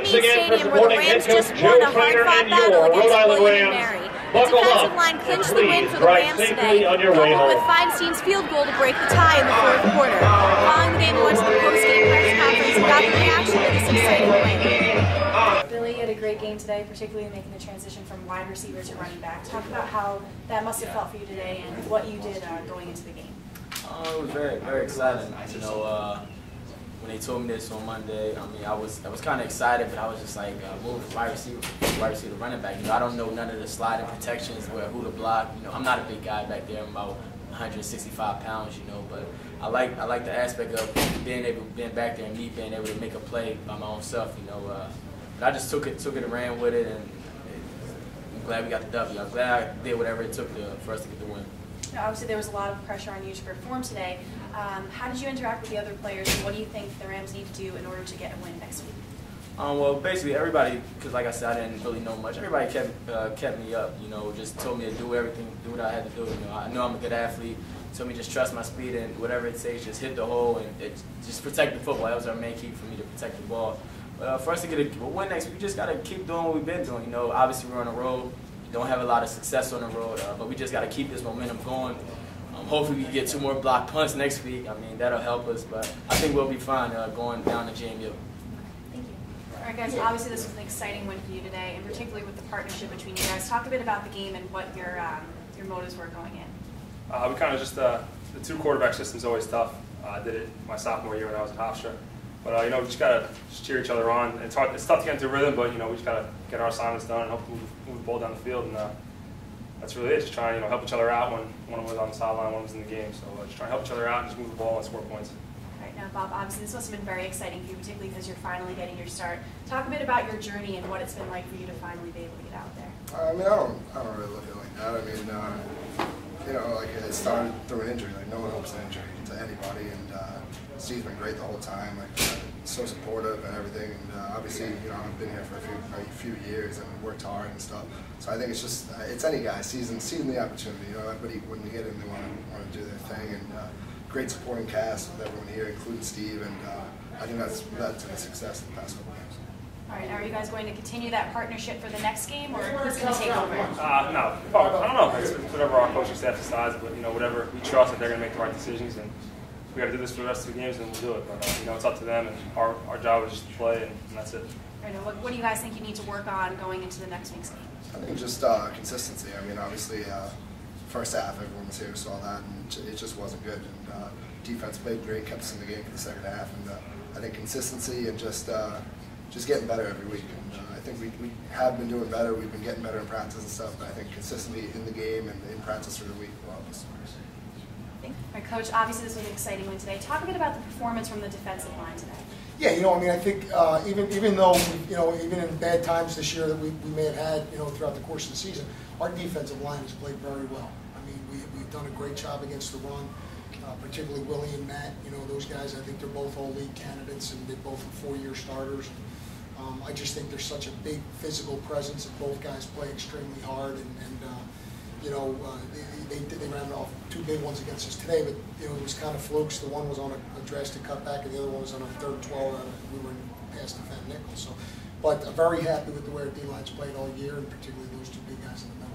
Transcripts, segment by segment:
Meade Stadium where the Rams just won a hard-fought battle against William & Mary. The defensive line clinched the win for the Rams today, coupled with Feinstein's field goal to break the tie in the fourth quarter. Following the game, we went to the post-game press conference and got the reaction to this exciting win. Billy, you had a great game today, particularly making the transition from wide receiver to running back. Talk about how that must have felt for you today and what you did going into the game. It was very, very exciting. You know, when they told me this on Monday, I mean, I was kind of excited, but I was just like, move wide receiver to running back. You know, I don't know none of the sliding protections, who to block. You know, I'm not a big guy back there. I'm about 165 pounds. You know, but I like the aspect of being back there and me being able to make a play by my own self. You know, but I just took it and ran with it, and I'm glad we got the W. I'm glad I did whatever it took for us to get the win. Now, obviously, there was a lot of pressure on you to perform today. How did you interact with the other players, and what do you think the Rams need to do in order to get a win next week? Well, basically everybody, because like I said, I didn't really know much. Everybody kept me up. You know, just told me to do everything, do what I had to do. You know, I know I'm a good athlete. Told me just trust my speed and whatever it takes, just hit the hole and just protect the football. That was our main key for me, to protect the ball. But for us to get a win next week, we just got to keep doing what we've been doing. You know, obviously we're on the road. Don't have a lot of success on the road, but we just got to keep this momentum going. Hopefully we can get 2 more block punts next week. I mean, that'll help us, but I think we'll be fine going down to JMU. Thank you. All right, guys, obviously this was an exciting win for you today, and particularly with the partnership between you guys. Talk a bit about the game and what your motives were going in. We kind of just, the 2 quarterback system's always tough. I did it my sophomore year when I was at Hofstra. But, you know, we just got to cheer each other on. It's tough to get into a rhythm, but, you know, we just got to get our assignments done and hope to move the ball down the field. And that's really it. Just trying to help each other out when one was on the sideline, one was in the game. So just trying to help each other out and just move the ball and score points. All right, now, Bob, obviously this must have been very exciting for you, particularly because you're finally getting your start. Talk a bit about your journey and what it's been like for you to finally be able to get out there. I mean, I don't really look at it like that. I mean, you know, like it started through an injury. Like no one hopes an injury to anybody, and Steve's been great the whole time. Like so supportive and everything. And obviously, you know, I've been here for a few years and worked hard and stuff. So I think it's just it's any guy seizing the opportunity. You know, everybody when they get in, they want to do their thing. And great supporting cast with everyone here, including Steve. And I think that's led to the success of the past couple games. All right, are you guys going to continue that partnership for the next game, or who's going to take over? No, I don't know. It's whatever our coaching staff decides, but you know, whatever we trust that they're going to make the right decisions, and we got to do this for the rest of the games, and we'll do it. But you know, it's up to them, and our job is just to play, and that's it. All right, what do you guys think you need to work on going into the next week's game? I think just consistency. I mean, obviously, first half everyone was here saw that, and it just wasn't good. And defense played great, kept us in the game for the second half, and I think consistency and just getting better every week. And I think we have been doing better. We've been getting better in practice and stuff. But I think consistency in the game and in practice through the week will help us. All right, Coach. Obviously, this was an exciting one today. Talk a bit about the performance from the defensive line today. Yeah, you know, I mean, I think even though you know, even in bad times this year that we may have had, you know, throughout the course of the season, our defensive line has played very well. I mean, we've done a great job against the run. Particularly Willie and Matt, you know, those guys, I think they're both all league candidates, and they both are 4-year starters. I just think there's such a big physical presence, and both guys play extremely hard, and you know, they ran off 2 big ones against us today, but you know, it was kind of flukes. The one was on a drastic cutback, and the other one was on a 3rd and 12, we were in past defend nickel. So, but I'm very happy with the way our D-line's played all year, and particularly those 2 big guys in the middle.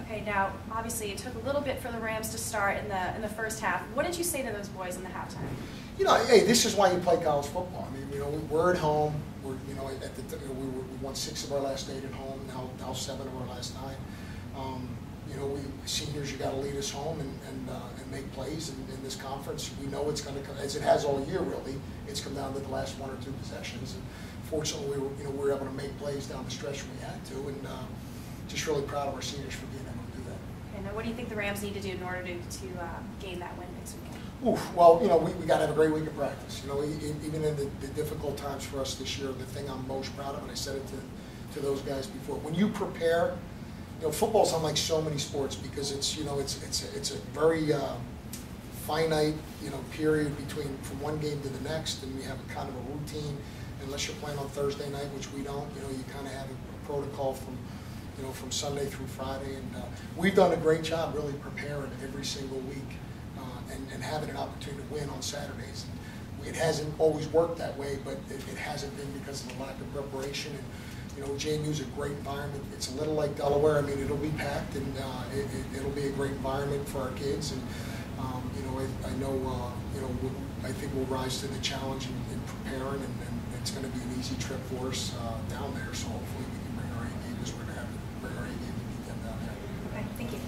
Okay, now obviously it took a little bit for the Rams to start in the first half. What did you say to those boys in the halftime? You know, hey, this is why you play college football. I mean, you know, we're at home. We're, you know, we won 6 of our last 8 at home. Now 7 of our last 9. You know, seniors, you got to lead us home and make plays in this conference. We know it's going to come, as it has all year really. It's come down to the last 1 or 2 possessions. And fortunately, we were able to make plays down the stretch when we had to, and just really proud of our seniors for being able to do that. Okay, now what do you think the Rams need to do in order to gain that win next weekend? Oof, well, you know, we got to have a great week of practice. You know, even in the difficult times for us this year, the thing I'm most proud of, and I said it to those guys before, when you prepare. You know, football's unlike so many sports because it's, you know, it's a very finite, you know, period between from one game to the next, and we have a kind of a routine. Unless you're playing on Thursday night, which we don't, you know, you kind of have a protocol from, you know, from Sunday through Friday, and we've done a great job really preparing every single week and having an opportunity to win on Saturdays. And it hasn't always worked that way, but it hasn't been because of the lack of preparation. And you know, JMU's a great environment. It's a little like Delaware. I mean, it'll be packed, and it'll be a great environment for our kids. And you know, I know you know, I think we'll rise to the challenge in preparing, and it's going to be an easy trip for us down there. So hopefully we can bring our A game, because we're going to have to bring our A game to beat them down there. Okay, thank you.